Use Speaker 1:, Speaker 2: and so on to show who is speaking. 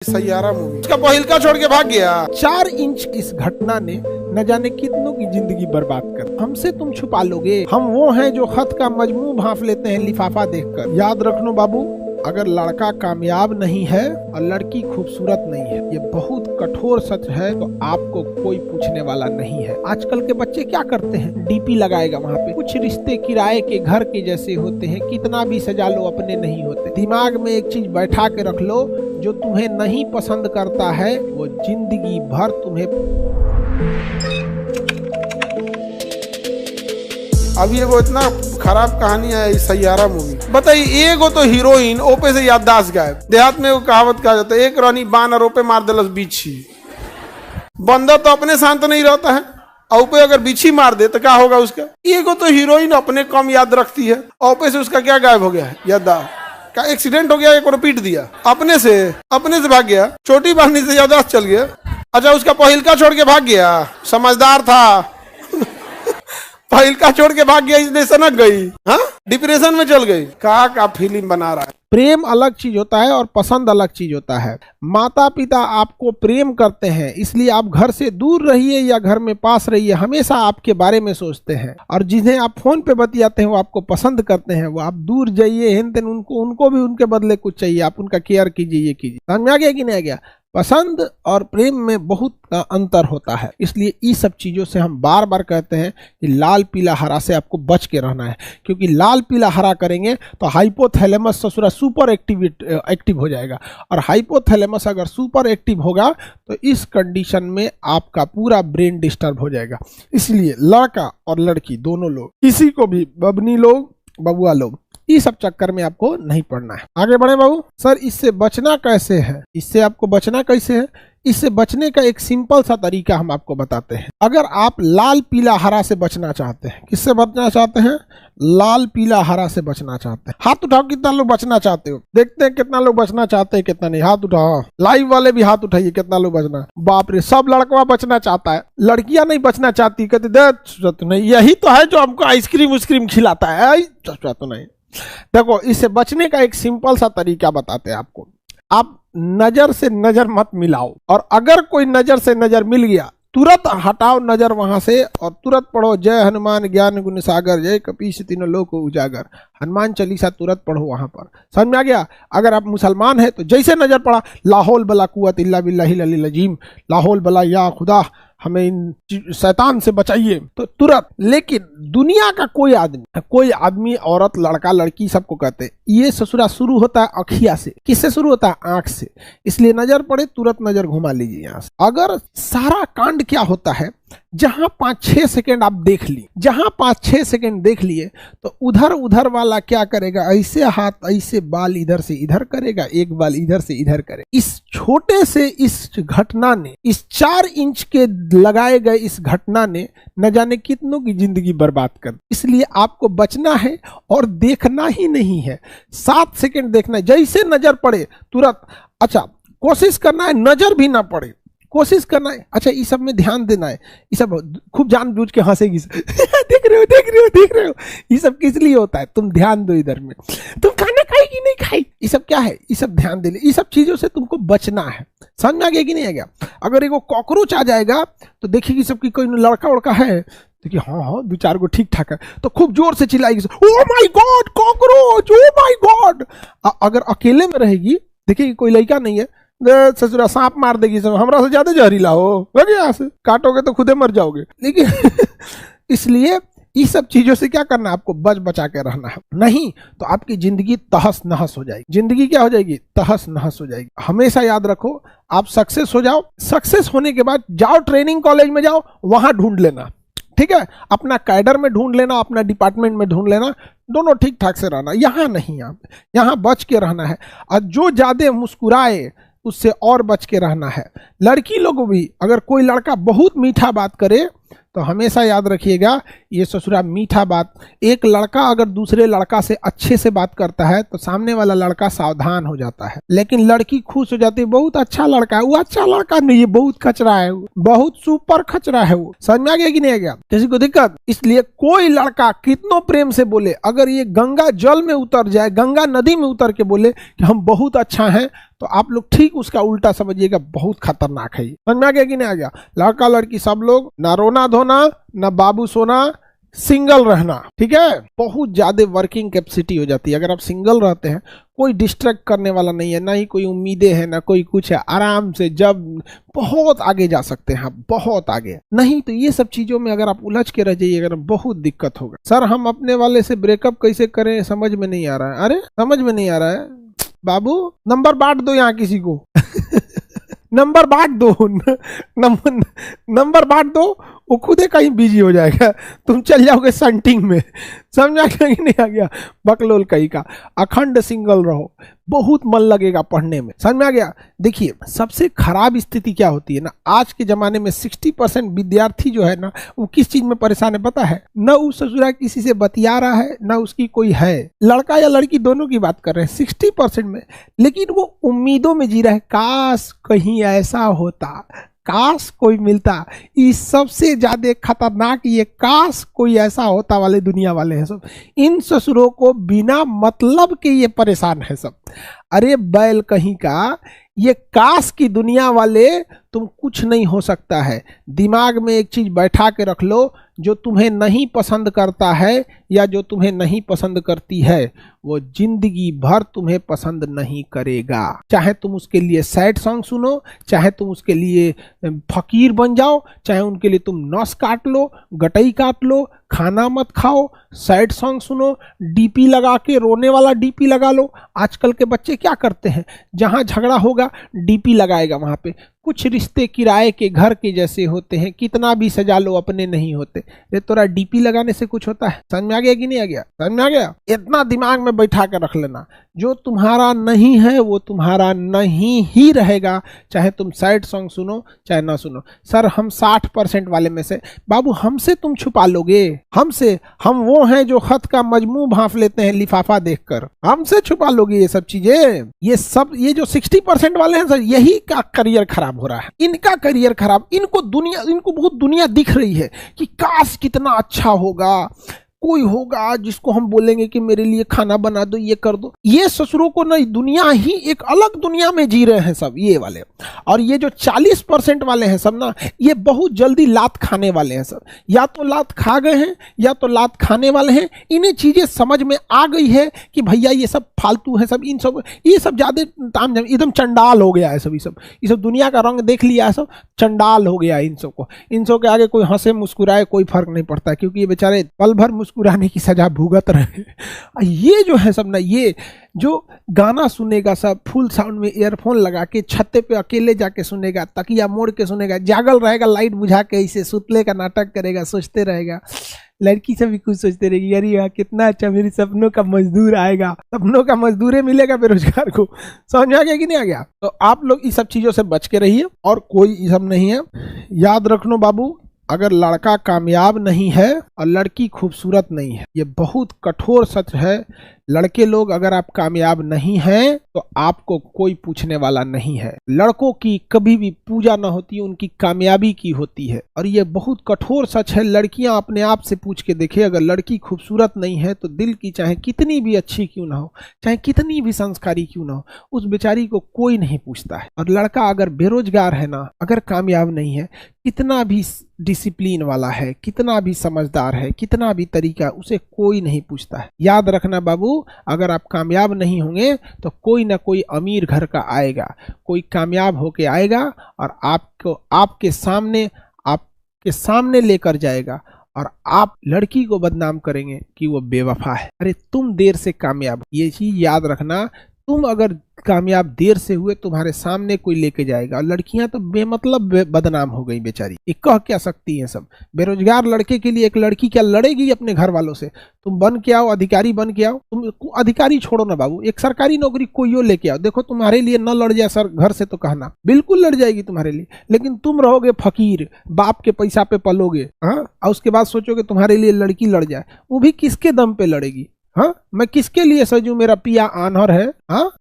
Speaker 1: Saiyaara movie उसका पहिलका छोड़ के भाग गया।
Speaker 2: 4 इंच इस घटना ने न जाने कितनों की जिंदगी बर्बाद कर। हमसे तुम छुपा लोगे, हम वो हैं जो खत का मजमू भांफ लेते हैं लिफाफा देखकर। याद रखना बाबू, अगर लड़का कामयाब नहीं है और लड़की खूबसूरत नहीं है, ये बहुत कठोर सच है, तो आपको कोई पूछने वाला नहीं है। आजकल के बच्चे क्या करते हैं, डीपी लगाएगा वहाँ पे। कुछ रिश्ते किराए के घर के जैसे होते हैं, कितना भी सजा लो अपने नहीं होते। दिमाग में एक चीज बैठा के रख लो, जो तुम्हें नहीं पसंद करता है वो जिंदगी भर तुम्हें।
Speaker 1: अब ये वो इतना खराब कहानी है सैयारा मूवी। बताइए, एगो तो हीरोइन ओपे से याददाश्त गायब। देहात में वो कहावत कहा जाता है, एक रानी बान और ओपे मार देलस बीछी। बंदा तो अपने शांत नहीं रहता है, ओपे अगर बीछी मार दे तो क्या होगा उसका। एगो तो हीरोइन अपने कम याद रखती है, ओपे से उसका क्या गायब हो गया है याददाश्त। का एक्सीडेंट हो गया, एक पीट दिया, अपने से भाग गया, चोटी बांधने से याददाश्त चल गया। अच्छा, उसका पहिलका छोड़ के भाग गया, समझदार था। पहिलका छोड़ के भाग गया, इसलिए सनक गई, हाँ डिप्रेशन में चल गई। का फिल्म बना रहा है।
Speaker 2: प्रेम अलग चीज होता है और पसंद अलग चीज होता है। माता पिता आपको प्रेम करते हैं, इसलिए आप घर से दूर रहिए या घर में पास रहिए, हमेशा आपके बारे में सोचते हैं। और जिन्हें आप फोन पे बतियाते हैं वो आपको पसंद करते हैं, वो आप दूर जाइए हेन तेन, उनको भी उनके बदले कुछ चाहिए, आप उनका केयर कीजिए, ये कीजिए। समझ में आ गया कि नहीं आ गया। पसंद और प्रेम में बहुत अंतर होता है, इसलिए इस सब चीजों से हम बार बार कहते हैं कि लाल पीला हरा से आपको बच के रहना है। क्योंकि लाल पीला हरा करेंगे तो हाइपोथैलेमस ससुरा सुपर एक्टिव हो जाएगा, और हाइपोथैलेमस अगर सुपर एक्टिव होगा तो इस कंडीशन में आपका पूरा ब्रेन डिस्टर्ब हो जाएगा। इसलिए लड़का और लड़की दोनों लोग, किसी को भी बबनी लोग बबुआ लोग, इस सब चक्कर में आपको नहीं पड़ना है। आगे बढ़े बाबू। सर इससे बचना कैसे है, इससे आपको बचना कैसे है, इससे बचने का एक सिंपल सा तरीका हम आपको बताते हैं। अगर आप लाल पीला हरा से बचना चाहते हैं, किससे बचना चाहते हैं, लाल पीला हरा से बचना चाहते हैं, हाथ उठाओ कितना लोग बचना चाहते हो। देखते हैं कितना लोग बचना चाहते हैं, कितना नहीं। हाथ उठाओ, लाइव वाले भी हाथ उठाइए, कितना लोग बचना। बाप रे, सब लड़का बचना चाहता है, लड़कियां नहीं बचना चाहती, कहते देख नहीं, यही तो है जो हमको आइसक्रीम उस्क्रीम खिलाता है। तो नहीं, देखो इससे बचने का एक सिंपल सा तरीका बताते हैं आपको। आप नजर से नजर मत मिलाओ, और अगर कोई नजर से नजर मिल गया तुरंत हटाओ नजर वहां से, और तुरंत पढ़ो जय हनुमान ज्ञान गुण सागर, जय कपीस तीनों लोक उजागर, हनुमान चालीसा तुरंत पढ़ो वहां पर। समझ में आ गया। अगर आप मुसलमान है तो जैसे नजर पड़ा, लाहौल बला कुव्वत इल्ला बिल्लाहिल अलील अजीम, लाहौल बला या खुदा हमें इन शैतान से बचाइए, तो तुरंत। लेकिन दुनिया का कोई आदमी औरत लड़का लड़की सबको कहते हैं ये ससुरा शुरू होता है अखिया से। किससे शुरू होता है, आंख से। इसलिए नजर पड़े तुरंत नजर घुमा लीजिए यहाँ से। अगर सारा कांड क्या होता है, जहां 5-6 सेकंड आप देख लिए, जहां 5-6 सेकंड देख लिए, तो उधर वाला क्या करेगा, ऐसे हाथ ऐसे बाल इधर से इधर करेगा, एक बाल इधर से इधर करे। इस छोटे से इस घटना ने, इस 4 इंच के लगाए गए इस घटना ने न जाने कितनों की जिंदगी बर्बाद कर। इसलिए आपको बचना है और देखना ही नहीं है, 7 सेकंड देखना है, जैसे नजर पड़े तुरंत। अच्छा, कोशिश करना है नजर भी ना पड़े, कोशिश करना है। अच्छा, ये सब में ध्यान देना है, ये सब खूब जानबूझ के हंसेगी। देख रहे हो, ये सब किस लिए होता है, तुम ध्यान दो इधर में। तुम खाना खाएगी नहीं खाई, ये सब क्या है, ये सब ध्यान दे ले। ये सब चीजों से तुमको बचना है। समझ में आ गया कि नहीं आ गया। अगर एगो कॉकरोच आ जाएगा तो देखिए सबकी कोई लड़का उड़का है, देखिए हाँ 2-4 गो ठीक ठाक है, तो खूब जोर से चिल्लाएगी, oh my God cockroach, oh my God. अगर अकेले में रहेगी, देखिए कोई लड़का नहीं है, ससुरा सांप मार देगी, सब हमरा से ज्यादा जहरीला हो, यहाँ से काटोगे तो खुदे मर जाओगे। लेकिन इसलिए इस सब चीजों से क्या करना है, आपको बचा के रहना है, नहीं तो आपकी जिंदगी तहस नहस हो जाएगी। जिंदगी क्या हो जाएगी, तहस नहस हो जाएगी। हमेशा याद रखो, आप सक्सेस हो जाओ, सक्सेस होने के बाद जाओ ट्रेनिंग कॉलेज में जाओ, वहां ढूंढ लेना, ठीक है, अपना कैडर में ढूंढ लेना, अपना डिपार्टमेंट में ढूंढ लेना, दोनों ठीक ठाक से रहना। यहाँ नहीं, यहाँ बच के रहना है। और जो ज्यादा मुस्कुराए उससे और बच के रहना है। लड़की लोग भी, अगर कोई लड़का बहुत मीठा बात करे तो हमेशा याद रखिएगा, ये ससुरा मीठा बात। एक लड़का अगर दूसरे लड़का से अच्छे से बात करता है तो सामने वाला लड़का सावधान हो जाता है, लेकिन लड़की खुश हो जाती है, बहुत अच्छा लड़का है, वो अच्छा लड़का नहीं है, बहुत खचरा है, बहुत सुपर खचरा है वो। समझ में आ गया कि नहीं आ गया, किसी को दिक्कत। इसलिए कोई लड़का कितनों प्रेम से बोले, अगर ये गंगा जल में उतर जाए, गंगा नदी में उतर के बोले कि हम बहुत अच्छा हैं, तो आप लोग ठीक उसका उल्टा समझिएगा, बहुत खतरनाक है। समझ में आ गया कि नहीं आ गया? लड़का लड़की सब लोग ना रोना धोना, ना बाबू सोना, सिंगल रहना, ठीक है? बहुत ज्यादा वर्किंग कैपेसिटी हो जाती है अगर आप सिंगल रहते हैं। कोई डिस्ट्रैक्ट करने वाला नहीं है, ना ही कोई उम्मीदें हैं, ना कोई कुछ है। आराम से जब बहुत आगे जा सकते हैं आप, बहुत आगे। नहीं तो ये सब चीजों में अगर आप उलझ के रह जाइए, अगर बहुत दिक्कत होगा। सर हम अपने वाले से ब्रेकअप कैसे करें, समझ में नहीं आ रहा है। अरे समझ में नहीं आ रहा है बाबू, नंबर बांट दो यहाँ किसी को नंबर बांट दो नंबर बांट दो, वो खुद ही कहीं बिजी हो जाएगा, तुम चल जाओगे संटिंग में। समझा कि नहीं आ गया? बकलोल कहीं का। अखंड सिंगल रहो, बहुत मन लगेगा पढ़ने में। समझ में आ गया? देखिए सबसे खराब स्थिति क्या होती है ना, आज के जमाने में 60% विद्यार्थी जो है ना, वो किस चीज में परेशान है पता है? न वो ससुरा किसी से बतिया रहा है, न उसकी कोई है, लड़का या लड़की दोनों की बात कर रहे हैं 60% में, लेकिन वो उम्मीदों में जी रहा है, काश कहीं ऐसा होता, काश कोई मिलता। ये सबसे ज्यादा खतरनाक ये काश कोई ऐसा होता वाले दुनिया वाले हैं सब। इन ससुरों को बिना मतलब के ये परेशान है सब। अरे बैल कहीं का, ये काश की दुनिया वाले तुम कुछ नहीं हो सकता है। दिमाग में एक चीज बैठा के रख लो, जो तुम्हें नहीं पसंद करता है या जो तुम्हें नहीं पसंद करती है, वो जिंदगी भर तुम्हें पसंद नहीं करेगा। चाहे तुम उसके लिए सैड सॉन्ग सुनो, चाहे तुम उसके लिए फकीर बन जाओ, चाहे उनके लिए तुम नस काट लो, गटई काट लो, खाना मत खाओ, सैड सॉन्ग सुनो, डीपी लगा के, रोने वाला डीपी लगा लो। आजकल के बच्चे क्या करते हैं, जहां झगड़ा होगा डीपी लगाएगा वहां पे। कुछ रिश्ते किराए के घर के जैसे होते हैं, कितना भी सजा लो अपने नहीं होते। ये तोरा डीपी लगाने से कुछ होता है? समझ में आ गया कि नहीं आ गया? समझ में आ गया? इतना दिमाग में बैठा कर रख लेना, जो तुम्हारा नहीं है वो तुम्हारा नहीं ही रहेगा, चाहे तुम सैड सॉन्ग सुनो चाहे ना सुनो। सर हम 60% वाले में से, बाबू हमसे तुम छुपा लोगे? हमसे? हम वो हैं जो खत का मजमू भांप लेते हैं लिफाफा देखकर, हमसे छुपा लोगे ये सब चीजें? ये सब, ये जो 60% वाले हैं सर, यही का करियर खराब हो रहा है, इनका करियर खराब। इनको बहुत दुनिया दिख रही है कि काश कितना अच्छा होगा, कोई होगा जिसको हम बोलेंगे कि मेरे लिए खाना बना दो, ये कर दो। ये ससुरों को नहीं, दुनिया ही एक अलग दुनिया में जी रहे हैं सब ये वाले। और ये जो 40% वाले हैं सब ना, ये बहुत जल्दी लात खाने वाले हैं सब। या तो लात खा गए हैं या तो लात खाने वाले हैं। इन्हें चीजें समझ में आ गई है कि भैया ये सब फालतू है सब, इन सब ये सब ज्यादा ताम झाम, एकदम चंडाल हो गया है सब। ये सब दुनिया का रंग देख लिया है सब, चंडाल हो गया है इन सब को। इन सब के आगे कोई हंसे मुस्कुराए कोई फर्क नहीं पड़ता, क्योंकि ये बेचारे पल भर मुस्कुराने की सजा भुगत रहे। ये जो है सब ना, ये जो गाना सुनेगा सब फुल साउंड में ईयरफोन लगा के छत्ते पे अकेले जाके सुनेगा, तकिया मोड़ के सुनेगा, जागल रहेगा लाइट बुझा के, इसे सुतले का नाटक करेगा, सोचते रहेगा। लड़की से भी कुछ सोचते रहेगी, यार यार कितना अच्छा मेरी सपनों का मजदूर आएगा, सपनों का मजदूर मिलेगा बेरोजगार को। समझ में आ गया कि नहीं आ गया? तो आप लोग इस सब चीजों से बच के रहिए, और कोई सब नहीं है। याद रखना बाबू, अगर लड़का कामयाब नहीं है और लड़की खूबसूरत नहीं है, ये बहुत कठोर सच है। लड़के लोग अगर आप कामयाब नहीं हैं तो आपको कोई पूछने वाला नहीं है। लड़कों की कभी भी पूजा ना होती है, उनकी कामयाबी की होती है। और ये बहुत कठोर सच है। लड़कियां अपने आप से पूछ के देखे, अगर लड़की खूबसूरत नहीं है तो दिल की चाहे कितनी भी अच्छी क्यों ना हो, चाहे कितनी भी संस्कारी क्यों ना हो, उस बेचारी को कोई नहीं पूछता है। और लड़का अगर बेरोजगार है ना, अगर कामयाब नहीं है, कितना भी डिसिप्लिन वाला है, कितना भी समझदार है, कितना भी तरीका, उसे कोई नहीं पूछता है। याद रखना बाबू, अगर आप कामयाब नहीं होंगे तो कोई ना कोई अमीर घर का आएगा, कोई कामयाब होके आएगा और आपको आपके सामने लेकर जाएगा, और आप लड़की को बदनाम करेंगे कि वो बेवफा है। अरे तुम देर से कामयाब, ये चीज याद रखना। तुम अगर कामयाब देर से हुए, तुम्हारे सामने कोई लेके जाएगा। और लड़कियां तो बेमतलब बदनाम हो गई बेचारी, ये कह क्या सकती हैं सब। बेरोजगार लड़के के लिए एक लड़की क्या लड़ेगी अपने घर वालों से? तुम बन के आओ, अधिकारी बन के आओ। तुम अधिकारी छोड़ो ना बाबू, एक सरकारी नौकरी कोई लेके आओ, देखो तुम्हारे लिए न लड़ जाए सर घर से तो कहना, बिल्कुल लड़ जाएगी तुम्हारे लिए। लेकिन तुम रहोगे फकीर, बाप के पैसा पे पलोगे, हाँ, और उसके बाद सोचोगे तुम्हारे लिए लड़की लड़ जाए, वो भी किसके दम पे लड़ेगी? हाँ, मैं किसके लिए सजू, मेरा पिया आनहर है? हाँ,